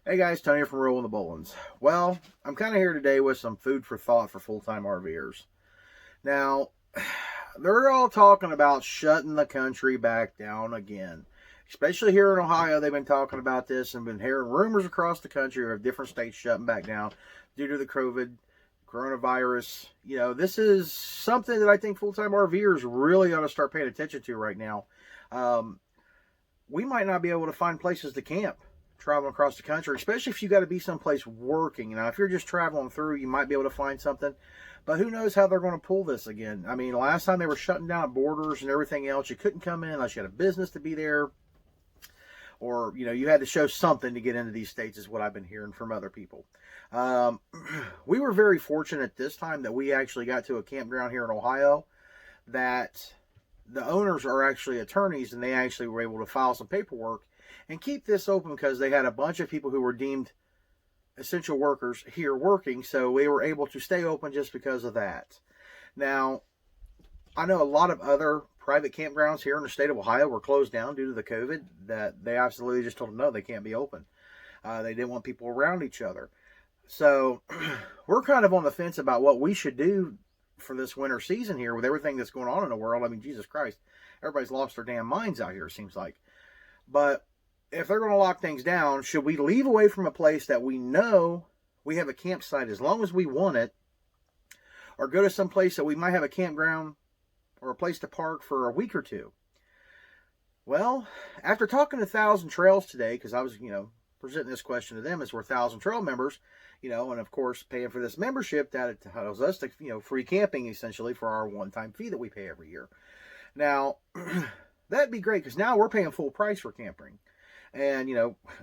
Hey guys, Tony from Rolling the Bowlins. Well, I'm kind of here today with some food for thought for full-time RVers. Now, they're all talking about shutting the country back down again. Especially here in Ohio, they've been talking about this and been hearing rumors across the country of different states shutting back down due to the coronavirus. This is something that I think full-time RVers really ought to start paying attention to right now. Um, we might not be able to find places to camp traveling across the country, especially if you got to be someplace working. If you're just traveling through, you might be able to find something, but who knows how they're going to pull this again. I mean, last time they were shutting down borders and everything else. You couldn't come in unless you had a business to be there, or you had to show something to get into these states, is what I've been hearing from other people. Um, we were very fortunate this time that we actually got to a campground here in Ohio that the owners are actually attorneys, and they actually were able to file some paperwork and keep this open because they had a bunch of people who were deemed essential workers here working, so we were able to stay open just because of that. Now, I know a lot of other private campgrounds here in the state of Ohio were closed down due to the COVID, that they absolutely just told them no, they can't be open. They didn't want people around each other. So we're kind of on the fence about what we should do for this winter season here with everything that's going on in the world. I mean, Jesus Christ, everybody's lost their damn minds out here, it seems like. But if they're going to lock things down, should we leave away from a place that we know we have a campsite as long as we want it, or go to some place that we might have a campground or a place to park for a week or two? Well, after talking to Thousand Trails today, because I was, presenting this question to them as we're Thousand Trail members, and of course paying for this membership that entitles us to, free camping essentially for our one-time fee that we pay every year. Now, that'd be great because now we're paying full price for camping. And,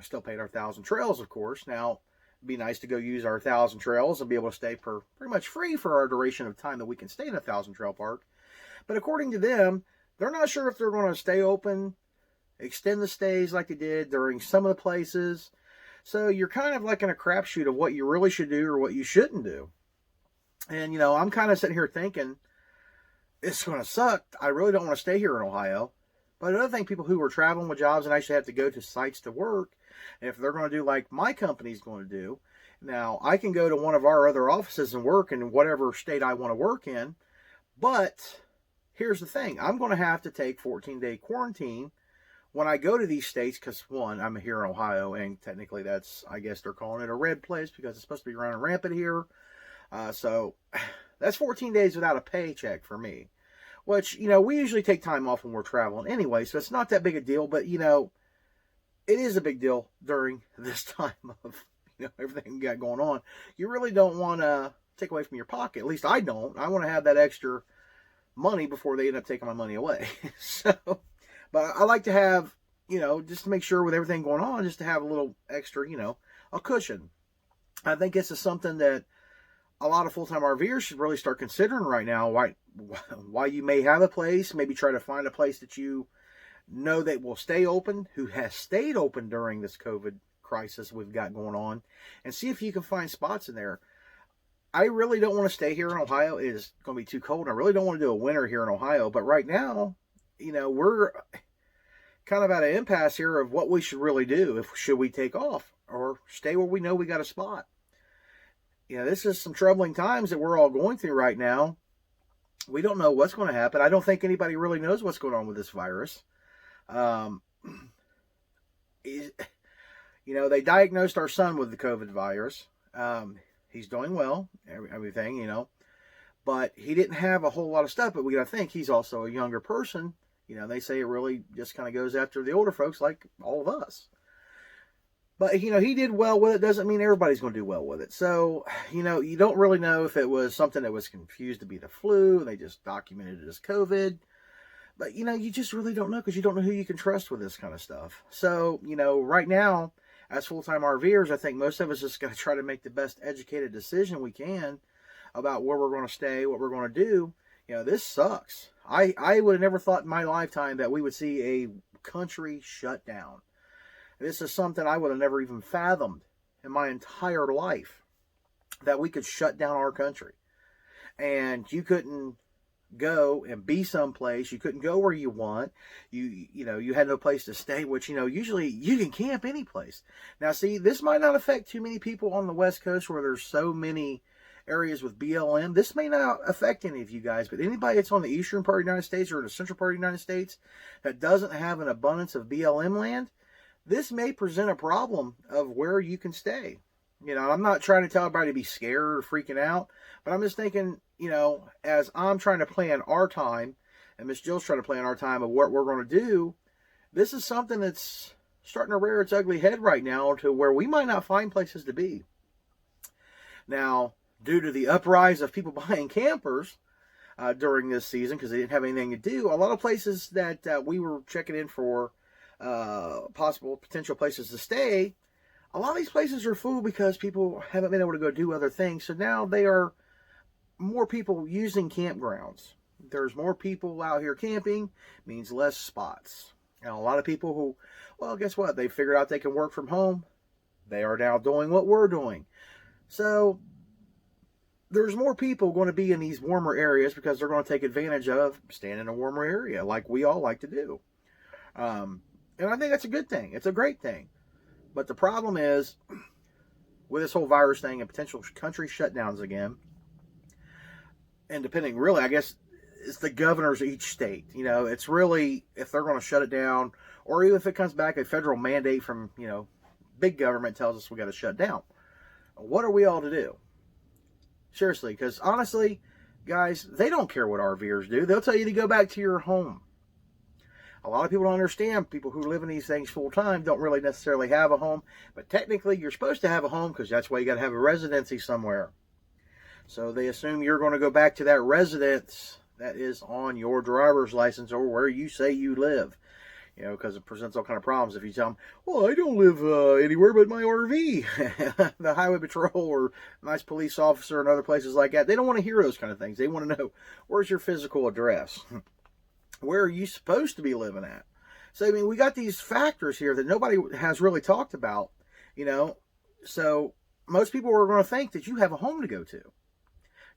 still paid our Thousand Trails, of course. Now, it'd be nice to go use our Thousand Trails and be able to stay for pretty much free for our duration of time that we can stay in a Thousand Trail park. But according to them, they're not sure if they're going to stay open, extend the stays like they did during some of the places. So you're kind of like in a crapshoot of what you really should do or what you shouldn't do. And, I'm kind of sitting here thinking, it's going to suck. I really don't want to stay here in Ohio. But another thing, people who are traveling with jobs and actually have to go to sites to work, if they're going to do like my company's going to do, now I can go to one of our other offices and work in whatever state I want to work in. But here's the thing. I'm going to have to take 14-day quarantine when I go to these states because, one, I'm here in Ohio, and technically that's, I guess they're calling it a red place because it's supposed to be running rampant here. So that's 14 days without a paycheck for me. Which, we usually take time off when we're traveling anyway, so it's not that big a deal. But, it is a big deal during this time of, everything we got going on. You really don't want to take away from your pocket. At least I don't. I want to have that extra money before they end up taking my money away. But I like to have, just to make sure with everything going on, just to have a little extra, a cushion. I think this is something that a lot of full-time RVers should really start considering right now. Why you may have a place, maybe try to find a place that you know that will stay open, who has stayed open during this COVID crisis we've got going on, and see if you can find spots in there. I really don't want to stay here in Ohio. It is going to be too cold. I really don't want to do a winter here in Ohio. But right now, we're kind of at an impasse here of what we should really do. Should we take off or stay where we know we got a spot? This is some troubling times that we're all going through right now. We don't know what's going to happen. I don't think anybody really knows what's going on with this virus. They diagnosed our son with the COVID virus. He's doing well, everything, but he didn't have a whole lot of stuff. But we got to think he's also a younger person. They say it really just kind of goes after the older folks like all of us. But, he did well with it. Doesn't mean everybody's going to do well with it. So, you don't really know if it was something that was confused to be the flu and they just documented it as COVID. But, you just really don't know because you don't know who you can trust with this kind of stuff. So, right now, as full-time RVers, I think most of us just got to try to make the best educated decision we can about where we're going to stay, what we're going to do. This sucks. I would have never thought in my lifetime that we would see a country shut down. This is something I would have never even fathomed in my entire life, that we could shut down our country. And you couldn't go and be someplace. You couldn't go where you want. You had no place to stay, which, usually you can camp any place. Now, see, this might not affect too many people on the West Coast where there's so many areas with BLM. This may not affect any of you guys, but anybody that's on the eastern part of the United States or the central part of the United States that doesn't have an abundance of BLM land, this may present a problem of where you can stay. I'm not trying to tell everybody to be scared or freaking out, but I'm just thinking, as I'm trying to plan our time, and Miss Jill's trying to plan our time of what we're going to do, this is something that's starting to rear its ugly head right now to where we might not find places to be. Now, due to the uprise of people buying campers during this season because they didn't have anything to do, a lot of places that we were checking in for possible potential places to stay, a lot of these places are full because people haven't been able to go do other things. So now they are more people using campgrounds. There's more people out here camping, means less spots. And a lot of people who, well, guess what? They figured out they can work from home. They are now doing what we're doing. So there's more people going to be in these warmer areas because they're going to take advantage of staying in a warmer area like we all like to do. And I think that's a good thing. It's a great thing. But the problem is, with this whole virus thing and potential country shutdowns again, and depending, really, I guess, it's the governors of each state. It's really, if they're going to shut it down, or even if it comes back, a federal mandate from, big government tells us we got to shut down. What are we all to do? Seriously, because honestly, guys, they don't care what RVers do. They'll tell you to go back to your home. A lot of people don't understand. People who live in these things full time don't really necessarily have a home. But technically, you're supposed to have a home because that's why you got to have a residency somewhere. So they assume you're going to go back to that residence that is on your driver's license or where you say you live. Because it presents all kind of problems if you tell them, well, I don't live anywhere but my RV. The highway patrol or nice police officer and other places like that, they don't want to hear those kind of things. They want to know, where's your physical address? Where are you supposed to be living at? So, we got these factors here that nobody has really talked about, So most people are going to think that you have a home to go to.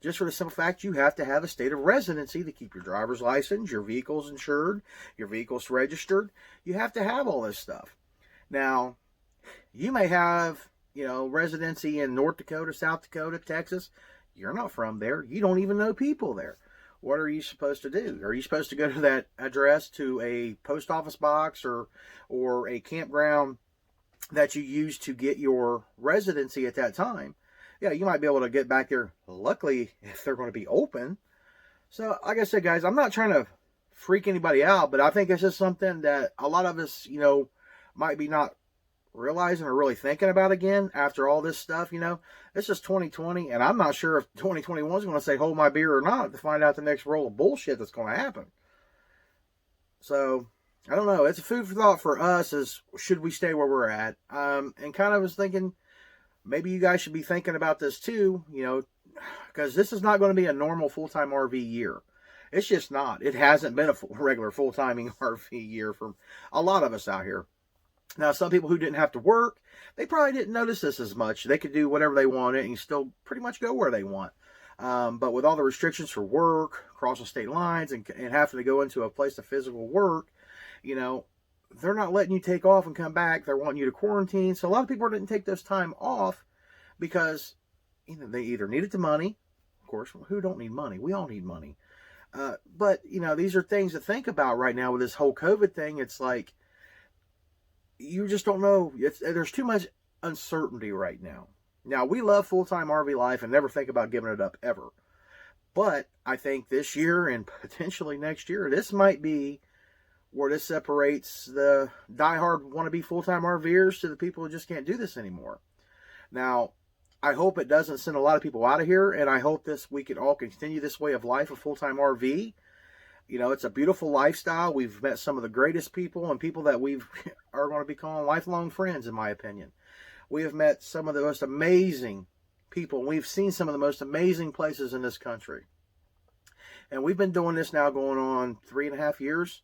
Just for the simple fact you have to have a state of residency to keep your driver's license, your vehicle's insured, your vehicle's registered. You have to have all this stuff. Now, you may have, residency in North Dakota, South Dakota, Texas. You're not from there. You don't even know people there. What are you supposed to do? Are you supposed to go to that address to a post office box or a campground that you use to get your residency at that time? Yeah, you might be able to get back there, luckily, if they're going to be open. So, like I said, guys, I'm not trying to freak anybody out, but I think it's just something that a lot of us, might be not realizing or really thinking about again after all this stuff. This is 2020, and I'm not sure if 2021 is going to say hold my beer or not to find out the next roll of bullshit that's going to happen. So, I don't know. It's a food for thought for us as should we stay where we're at. And kind of was thinking, maybe you guys should be thinking about this too, because this is not going to be a normal full-time RV year. It's just not. It hasn't been a regular full-timing RV year for a lot of us out here. Now, some people who didn't have to work, they probably didn't notice this as much. They could do whatever they wanted and still pretty much go where they want. But with all the restrictions for work, crossing state lines, and having to go into a place of physical work, they're not letting you take off and come back. They're wanting you to quarantine. So a lot of people didn't take this time off because they either needed the money. Of course, who don't need money? We all need money. But, these are things to think about right now with this whole COVID thing. It's like, you just don't know. There's too much uncertainty right now. Now, we love full-time RV life and never think about giving it up ever. But I think this year and potentially next year, this might be where this separates the diehard wannabe full-time RVers to the people who just can't do this anymore. Now, I hope it doesn't send a lot of people out of here, and I hope we can all continue this way of life of full-time RV. It's a beautiful lifestyle. We've met some of the greatest people and people that we are going to be calling lifelong friends, in my opinion. We have met some of the most amazing people. We've seen some of the most amazing places in this country. And we've been doing this now going on 3.5 years.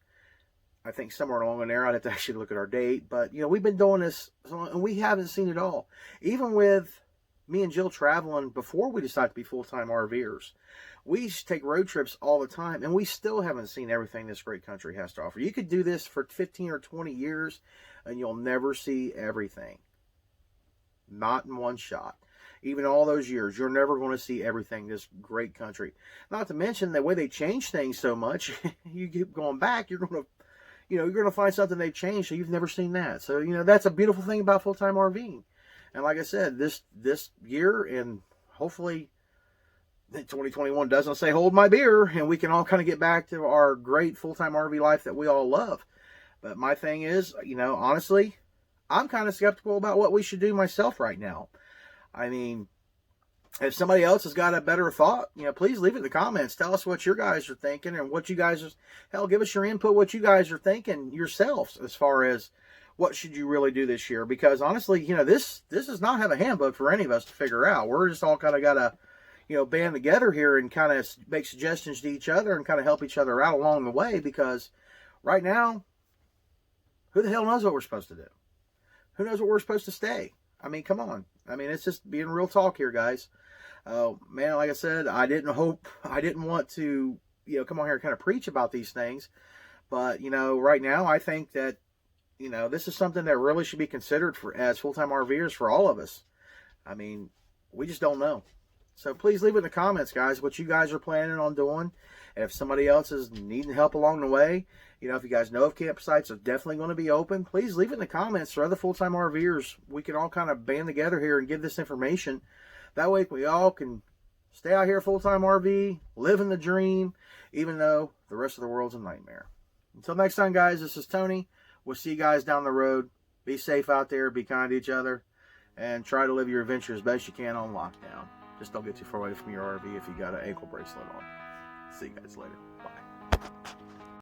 I think somewhere along in there, I'd have to actually look at our date. But, we've been doing this, and we haven't seen it all. Even with me and Jill traveling before we decided to be full-time RVers, We used to take road trips all the time, and we still haven't seen everything this great country has to offer. You could do this for 15 or 20 years, and you'll never see everything. Not in one shot. Even all those years, you're never going to see everything this great country. Not to mention the way they change things so much. You keep going back, you're going to, you're going to find something they've changed, so you've never seen that. So, that's a beautiful thing about full-time RVing. And like I said, this year, and hopefully 2021 doesn't say hold my beer, and we can all kind of get back to our great full-time RV life that we all love. But my thing is, honestly, I'm kind of skeptical about what we should do myself right now. I mean, if somebody else has got a better thought, please leave it in the comments. Tell us what you guys are thinking, and what you guys are, hell, give us your input, what you guys are thinking yourselves as far as what should you really do this year. Because honestly, this does not have a handbook for any of us to figure out. We're just all kind of got to, band together here and kind of make suggestions to each other and kind of help each other out along the way. Because right now, who the hell knows what we're supposed to do? Who knows what we're supposed to stay? I mean, come on. I mean, it's just being real talk here, guys. Man, like I said, I didn't want to, come on here and kind of preach about these things. But, right now, I think that, this is something that really should be considered as full-time RVers for all of us. I mean, we just don't know. So please leave it in the comments, guys, what you guys are planning on doing. And if somebody else is needing help along the way, if you guys know of campsites are definitely going to be open, please leave it in the comments for other full-time RVers. We can all kind of band together here and give this information. That way we all can stay out here full-time RV, living the dream, even though the rest of the world's a nightmare. Until next time, guys, this is Tony. We'll see you guys down the road. Be safe out there. Be kind to each other. And try to live your adventure as best you can on lockdown. Just don't get too far away from your RV if you got an ankle bracelet on. See you guys later. Bye.